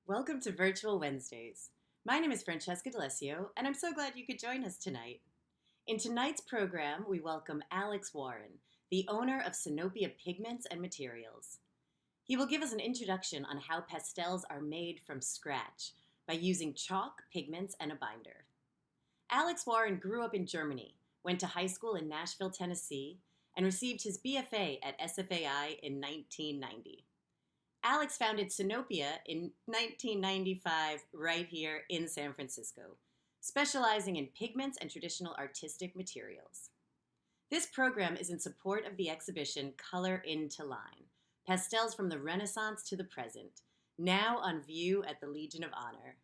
Welcome to Virtual Wednesdays. My name is Francesca D'Alessio, and I'm so glad you could join us tonight. In tonight's program, we welcome Alex Warren, the owner of Sinopia Pigments and Materials. He will give us an introduction on how pastels are made from scratch by using chalk, pigments, and a binder. Alex Warren grew up in Germany, went to high school in Nashville, Tennessee, and received his BFA at SFAI in 1990. Alex founded Sinopia in 1995 right here in San Francisco, specializing in pigments and traditional artistic materials. This program is in support of the exhibition Color into Line, Pastels from the Renaissance to the Present, now on view at the Legion of Honor.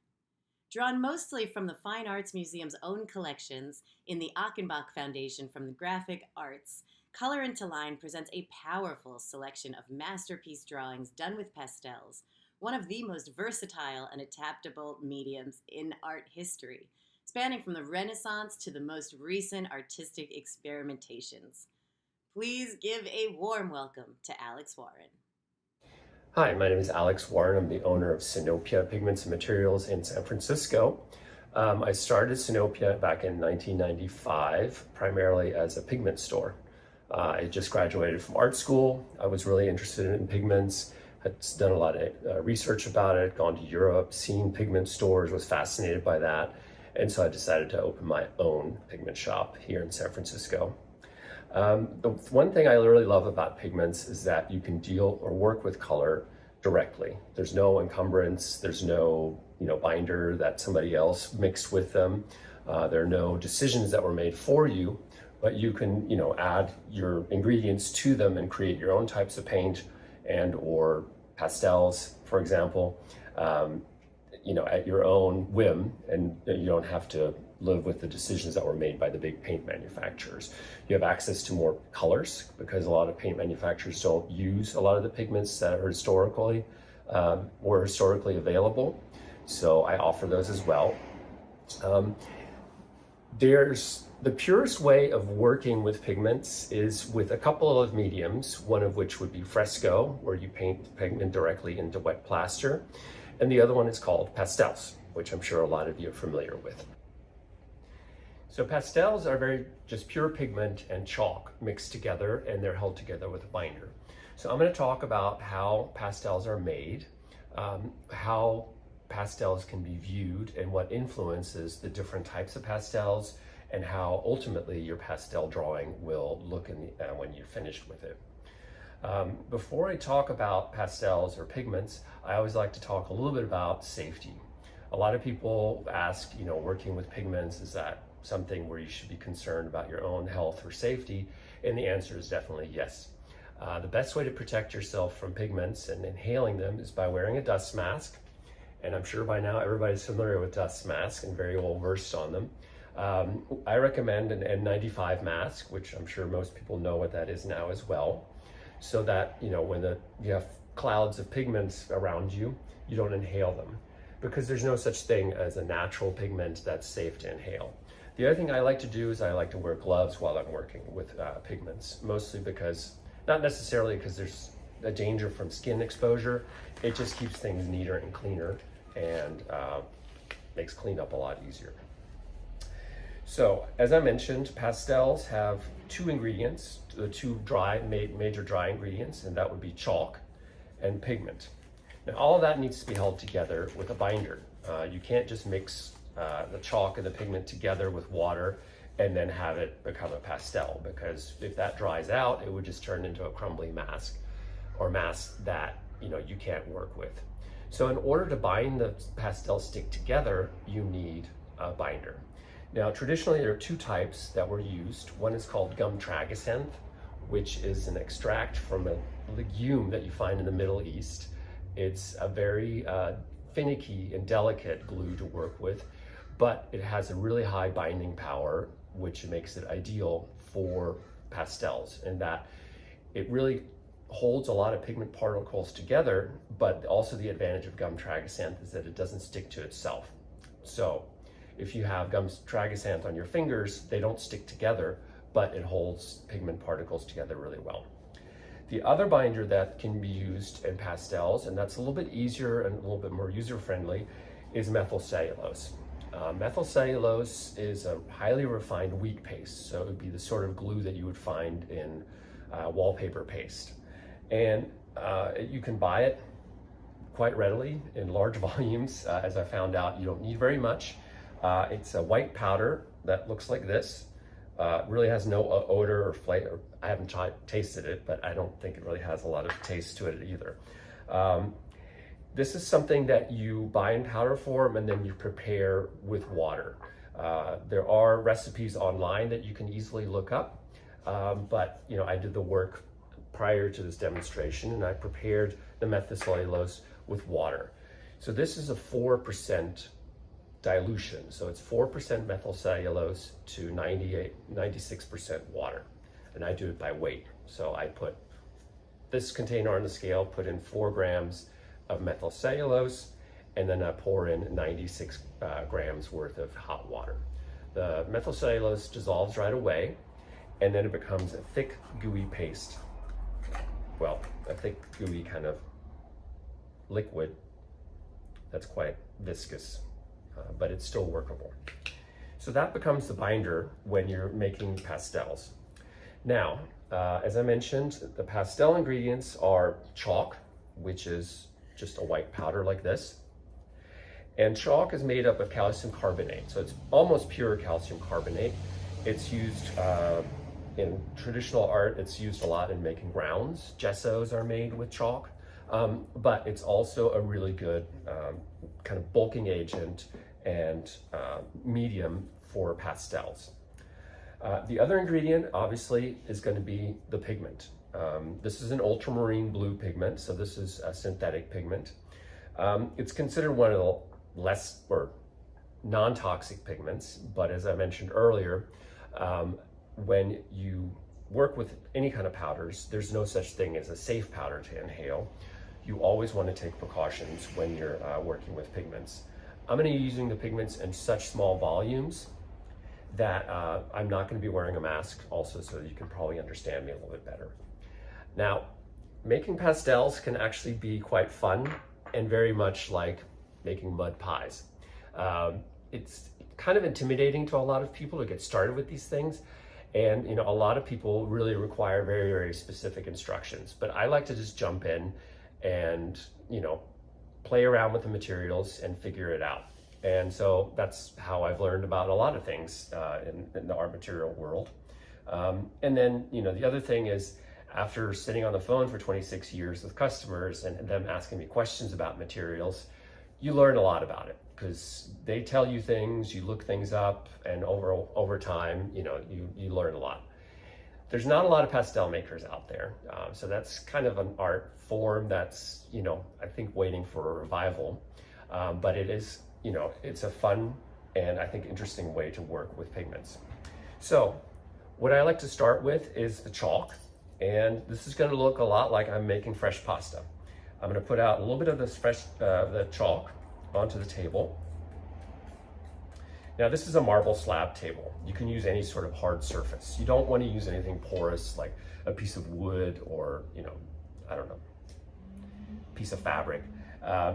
Drawn mostly from the Fine Arts Museum's own collections in the Achenbach Foundation from the Graphic Arts, Color into Line presents a powerful selection of masterpiece drawings done with pastels, one of the most versatile and adaptable mediums in art history, spanning from the Renaissance to the most recent artistic experimentations. Please give a warm welcome to Alex Warren. Hi, my name is Alex Warren. I'm the owner of Sinopia Pigments and Materials in San Francisco. I started Sinopia back in 1995, primarily as a pigment store. I just graduated from art school. I was really interested in pigments, had done a lot of research about it, gone to Europe, seen pigment stores, was fascinated by that. And so I decided to open my own pigment shop here in San Francisco. The one thing I really love about pigments is that you can deal or work with color directly. There's no encumbrance, there's no binder that somebody else mixed with them. There are no decisions that were made for you, but you can add your ingredients to them and create your own types of paint and or pastels, for example, at your own whim, and you don't have to live with the decisions that were made by the big paint manufacturers. You have access to more colors because a lot of paint manufacturers don't use a lot of the pigments that are were historically available. So I offer those as well. There's the purest way of working with pigments is with a couple of mediums, one of which would be fresco, where you paint the pigment directly into wet plaster, and the other one is called pastels, which I'm sure a lot of you are familiar with. So pastels are very just pure pigment and chalk mixed together, and they're held together with a binder. So I'm going to talk about how pastels are made, how pastels can be viewed, and what influences the different types of pastels, and how ultimately your pastel drawing will look when you're finished with it. Before I talk about pastels or pigments, I always like to talk a little bit about safety. A lot of people ask, working with pigments, is that something where you should be concerned about your own health or safety? And the answer is definitely yes. The best way to protect yourself from pigments and inhaling them is by wearing a dust mask. And I'm sure by now everybody's familiar with dust masks and very well versed on them. I recommend an N95 mask, which I'm sure most people know what that is now as well, so that when you have clouds of pigments around you, you don't inhale them, because there's no such thing as a natural pigment that's safe to inhale. The other thing I like to do is I like to wear gloves while I'm working with pigments, mostly because, not necessarily because there's a danger from skin exposure, it just keeps things neater and cleaner and makes cleanup a lot easier. So, as I mentioned, pastels have two ingredients, the two major dry ingredients, and that would be chalk and pigment. Now, all of that needs to be held together with a binder. You can't just mix the chalk and the pigment together with water and then have it become a pastel, because if that dries out, it would just turn into a crumbly mask that you can't work with. So in order to bind the pastel stick together, you need a binder. Now, traditionally, there are two types that were used. One is called gum tragacanth, which is an extract from a legume that you find in the Middle East. It's a very finicky and delicate glue to work with, but it has a really high binding power, which makes it ideal for pastels, in that it really holds a lot of pigment particles together, but also the advantage of gum tragacanth is that it doesn't stick to itself. So if you have gum tragacanth on your fingers, they don't stick together, but it holds pigment particles together really well. The other binder that can be used in pastels, and that's a little bit easier and a little bit more user-friendly, is methyl cellulose. Methyl cellulose is a highly refined wheat paste, so it would be the sort of glue that you would find in wallpaper paste. And you can buy it quite readily in large volumes. As I found out, you don't need very much. It's a white powder that looks like this. Really has no odor or flavor. I haven't tasted it, but I don't think it really has a lot of taste to it either. This is something that you buy in powder form and then you prepare with water. There are recipes online that you can easily look up, but I did the work prior to this demonstration and I prepared the methylcellulose with water. So this is a 4% dilution. So it's 4% methyl cellulose to 96% water. And I do it by weight. So I put this container on the scale, put in 4 grams of methyl cellulose, and then I pour in 96 grams worth of hot water. The methyl cellulose dissolves right away, and then it becomes a thick, gooey paste. Well, a thick, gooey kind of liquid that's quite viscous. But it's still workable. So that becomes the binder when you're making pastels. Now, as I mentioned, the pastel ingredients are chalk, which is just a white powder like this. And chalk is made up of calcium carbonate, so it's almost pure calcium carbonate. It's used in traditional art, it's used a lot in making grounds. Gessos are made with chalk, but it's also a really good kind of bulking agent and medium for pastels. The other ingredient, obviously, is going to be the pigment. This is an ultramarine blue pigment, so this is a synthetic pigment. It's considered one of the less or non-toxic pigments, but as I mentioned earlier, when you work with any kind of powders, there's no such thing as a safe powder to inhale. You always want to take precautions when you're working with pigments. I'm going to be using the pigments in such small volumes that I'm not going to be wearing a mask also, so you can probably understand me a little bit better. Now, making pastels can actually be quite fun and very much like making mud pies. It's kind of intimidating to a lot of people to get started with these things. And a lot of people really require very, very specific instructions, but I like to just jump in and, play around with the materials and figure it out. And so that's how I've learned about a lot of things in the art material world. And then, the other thing is, after sitting on the phone for 26 years with customers and them asking me questions about materials, you learn a lot about it because they tell you things, you look things up, and over time, you learn a lot. There's not a lot of pastel makers out there, so that's kind of an art form that's, I think waiting for a revival, but it is, it's a fun and I think interesting way to work with pigments. So what I like to start with is the chalk, and this is going to look a lot like I'm making fresh pasta. I'm going to put out a little bit of this the chalk onto the table. Now this is a marble slab table. You can use any sort of hard surface. You don't want to use anything porous like a piece of wood or, I don't know, piece of fabric.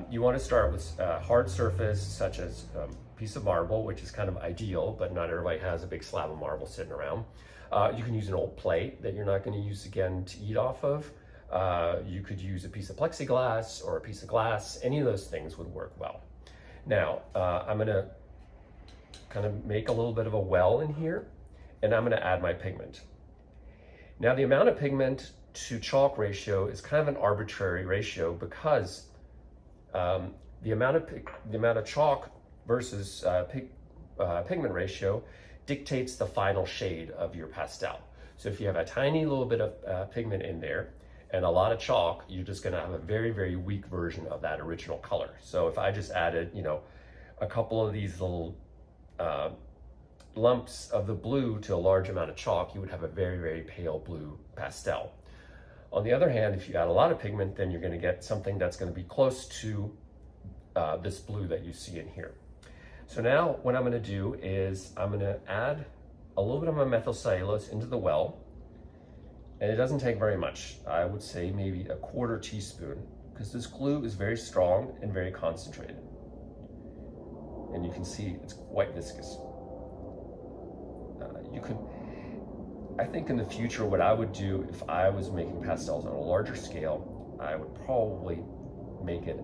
You want to start with a hard surface such as a piece of marble, which is kind of ideal, but not everybody has a big slab of marble sitting around. You can use an old plate that you're not going to use again to eat off of. You could use a piece of plexiglass or a piece of glass. Any of those things would work well. Now, I'm going to kind of make a little bit of a well in here, and I'm going to add my pigment. Now, the amount of pigment to chalk ratio is kind of an arbitrary ratio because the amount of chalk versus pigment ratio dictates the final shade of your pastel. So if you have a tiny little bit of pigment in there and a lot of chalk, you're just going to have a very, very weak version of that original color. So if I just added, a couple of these little lumps of the blue to a large amount of chalk, you would have a very, very pale blue pastel. On the other hand, if you add a lot of pigment, then you're going to get something that's going to be close to this blue that you see in here. So now what I'm going to do is I'm going to add a little bit of my methyl cellulose into the well, And it doesn't take very much. I would say maybe a quarter teaspoon, because this glue is very strong and very concentrated. And you can see it's quite viscous. I think in the future, what I would do if I was making pastels on a larger scale, I would probably make it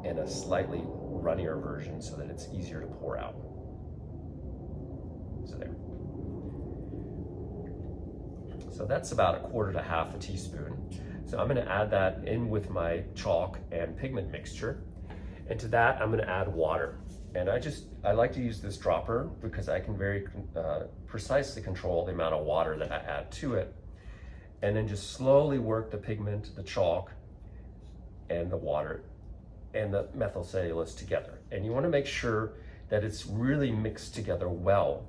in a slightly runnier version so that it's easier to pour out. So there. So that's about a quarter to half a teaspoon. So I'm going to add that in with my chalk and pigment mixture. And to that, I'm going to add water. And I like to use this dropper because I can very precisely control the amount of water that I add to it. And then just slowly work the pigment, the chalk, and the water, and the methyl cellulose together. And you want to make sure that it's really mixed together well,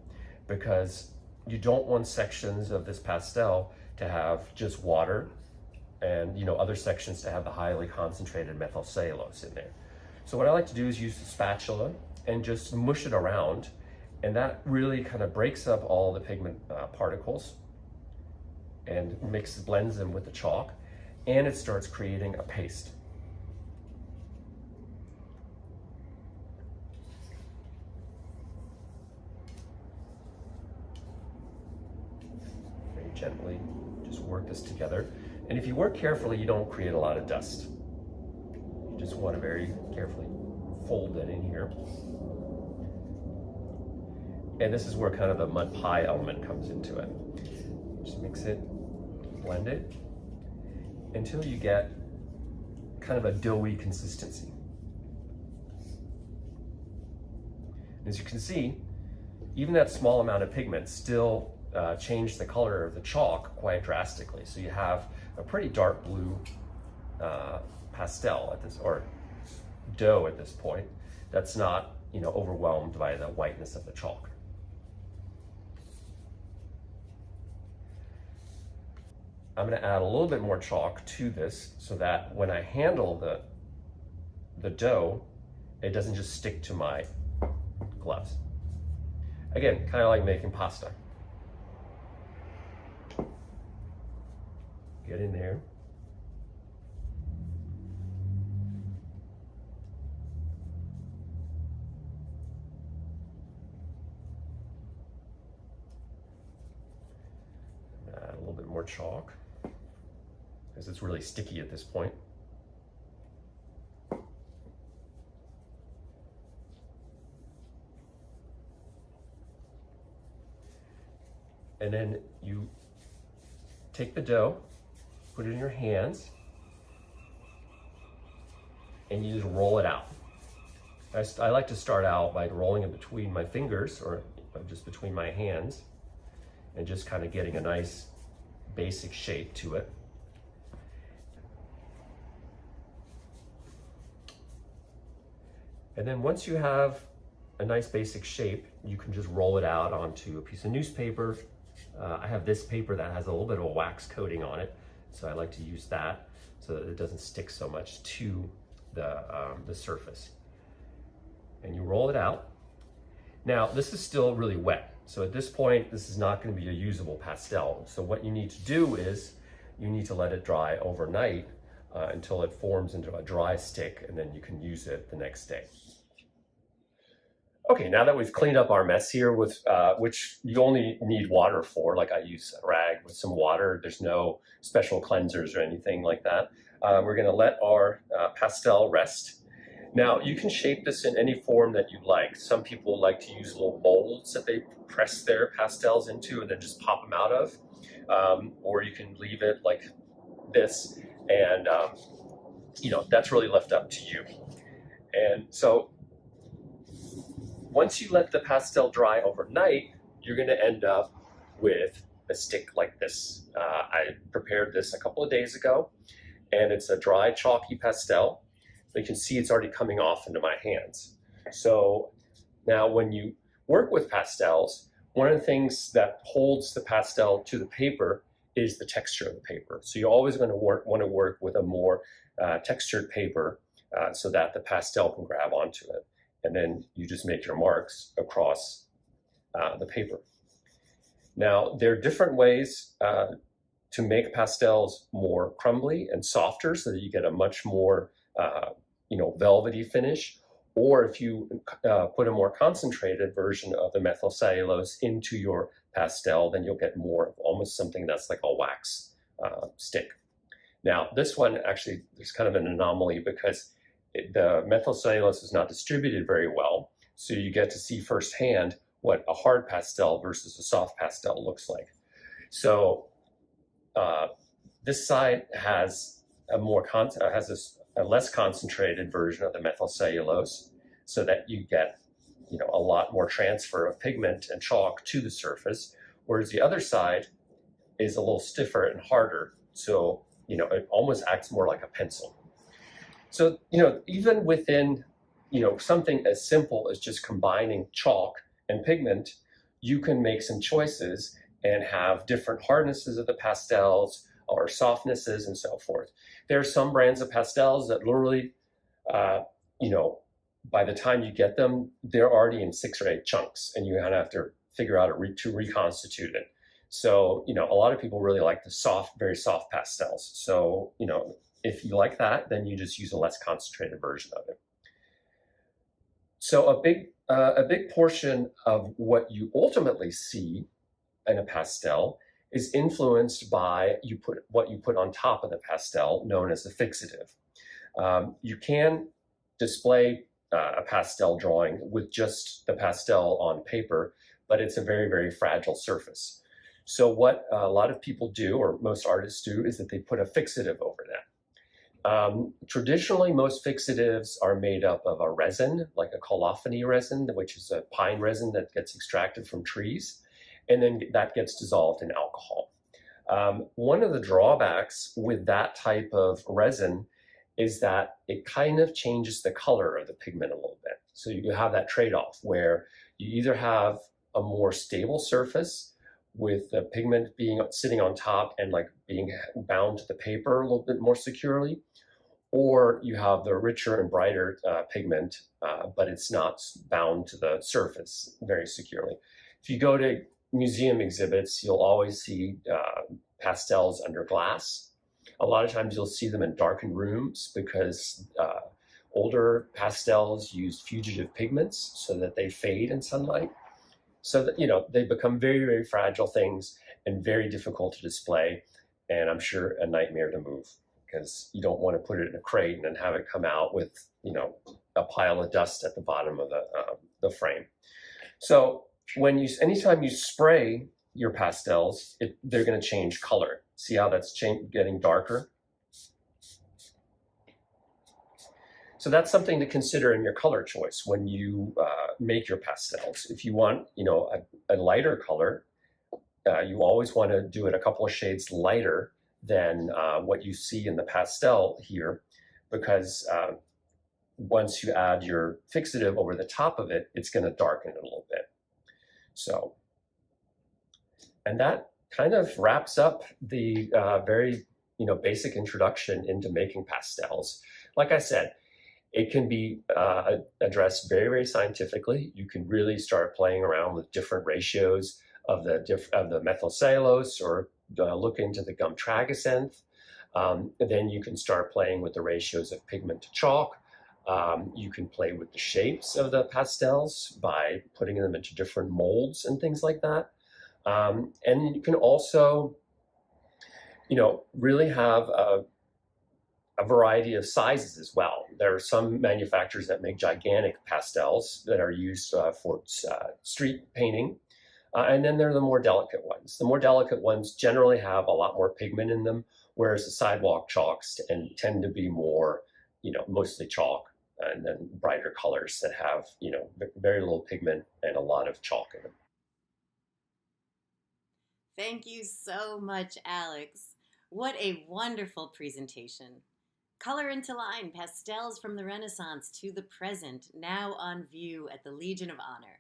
because you don't want sections of this pastel to have just water and other sections to have the highly concentrated methyl cellulose in there. So what I like to do is use the spatula and just mush it around, and that really kind of breaks up all the pigment particles and blends them with the chalk, and it starts creating a paste. Very gently, just work this together. And if you work carefully, you don't create a lot of dust. You just want to very carefully fold it in here. And this is where kind of the mud pie element comes into it. Just mix it, blend it, until you get kind of a doughy consistency. As you can see, even that small amount of pigment still changed the color of the chalk quite drastically. So you have a pretty dark blue pastel at this, or dough at this point, that's not overwhelmed by the whiteness of the chalk. I'm going to add a little bit more chalk to this so that when I handle the dough, it doesn't just stick to my gloves. Again, kind of like making pasta. Get in there. Add a little bit more chalk, because it's really sticky at this point. And then you take the dough, put it in your hands, and you just roll it out. I like to start out by rolling it between my fingers, or just between my hands, and just kind of getting a nice basic shape to it. And then once you have a nice basic shape, you can just roll it out onto a piece of newspaper. I have this paper that has a little bit of a wax coating on it, so I like to use that so that it doesn't stick so much to the surface. And you roll it out. Now, this is still really wet, so at this point, this is not going to be a usable pastel. So what you need to do is you need to let it dry overnight until it forms into a dry stick, and then you can use it the next day. Okay, now that we've cleaned up our mess here, with which you only need water for, like I use a rag with some water, there's no special cleansers or anything like that. We're gonna let our pastel rest. Now, you can shape this in any form that you like. Some people like to use little molds that they press their pastels into and then just pop them out of. Or you can leave it like this, and that's really left up to you. And so, once you let the pastel dry overnight, you're going to end up with a stick like this. I prepared this a couple of days ago, and it's a dry chalky pastel. You can see it's already coming off into my hands. So now when you work with pastels, one of the things that holds the pastel to the paper is the texture of the paper. So you're always going to want to work with a more textured paper so that the pastel can grab onto it. And then you just make your marks across the paper. Now, there are different ways to make pastels more crumbly and softer so that you get a much more velvety finish. Or if you put a more concentrated version of the methyl cellulose into your pastel, then you'll get more of almost something that's like a wax stick. Now, this one actually, there's kind of an anomaly because the methyl cellulose is not distributed very well. So you get to see firsthand what a hard pastel versus a soft pastel looks like. So this side has a less concentrated version of the methyl cellulose, so that you get a lot more transfer of pigment and chalk to the surface, whereas the other side is a little stiffer and harder, so it almost acts more like a pencil. So even within something as simple as just combining chalk and pigment, you can make some choices and have different hardnesses of the pastels or softnesses and so forth. There are some brands of pastels that literally, by the time you get them, they're already in 6 or 8 chunks, and you have to figure out to reconstitute it. So, a lot of people really like the soft, very soft pastels. So, if you like that, then you just use a less concentrated version of it. So a big portion of what you ultimately see in a pastel is influenced by what you put on top of the pastel, known as a fixative. You can display a pastel drawing with just the pastel on paper, but it's a very, very fragile surface. So what a lot of people do, or most artists do, is that they put a fixative over that. Traditionally, most fixatives are made up of a resin, like a colophony resin, which is a pine resin that gets extracted from trees, and then that gets dissolved in alcohol. One of the drawbacks with that type of resin is that it kind of changes the color of the pigment a little bit. So you have that trade-off where you either have a more stable surface with the pigment sitting on top and like being bound to the paper a little bit more securely, or you have the richer and brighter pigment, but it's not bound to the surface very securely. If you go to museum exhibits, you'll always see pastels under glass. A lot of times you'll see them in darkened rooms because older pastels used fugitive pigments so that they fade in sunlight. So that, they become very, very fragile things and very difficult to display. And I'm sure a nightmare to move, because you don't want to put it in a crate and then have it come out with, a pile of dust at the bottom of the frame. So anytime you spray your pastels, they're going to change color. See how that's getting darker? So that's something to consider in your color choice when you make your pastels. If you want, a lighter color, you always want to do it a couple of shades lighter than what you see in the pastel here, because once you add your fixative over the top of it, it's going to darken it a little bit. So, and that kind of wraps up the very, basic introduction into making pastels. Like I said, it can be addressed very, very scientifically. You can really start playing around with different ratios of the methyl cellulose, or look into the gum tragacanth. Then you can start playing with the ratios of pigment to chalk. You can play with the shapes of the pastels by putting them into different molds and things like that. And you can also, really have a variety of sizes as well. There are some manufacturers that make gigantic pastels that are used for street painting. And then there are the more delicate ones. The more delicate ones generally have a lot more pigment in them, whereas the sidewalk chalks tend to be more, mostly chalk, and then brighter colors that have, very little pigment and a lot of chalk in them. Thank you so much, Alex. What a wonderful presentation. Color into line pastels from the Renaissance to the present, now on view at the Legion of Honor.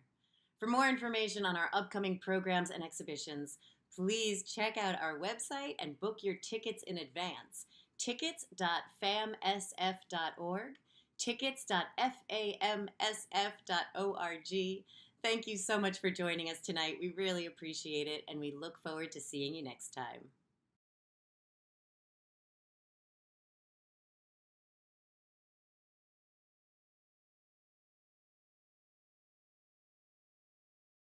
For more information on our upcoming programs and exhibitions, please check out our website and book your tickets in advance. tickets.famsf.org, tickets.famsf.org. Thank you so much for joining us tonight. We really appreciate it, and we look forward to seeing you next time.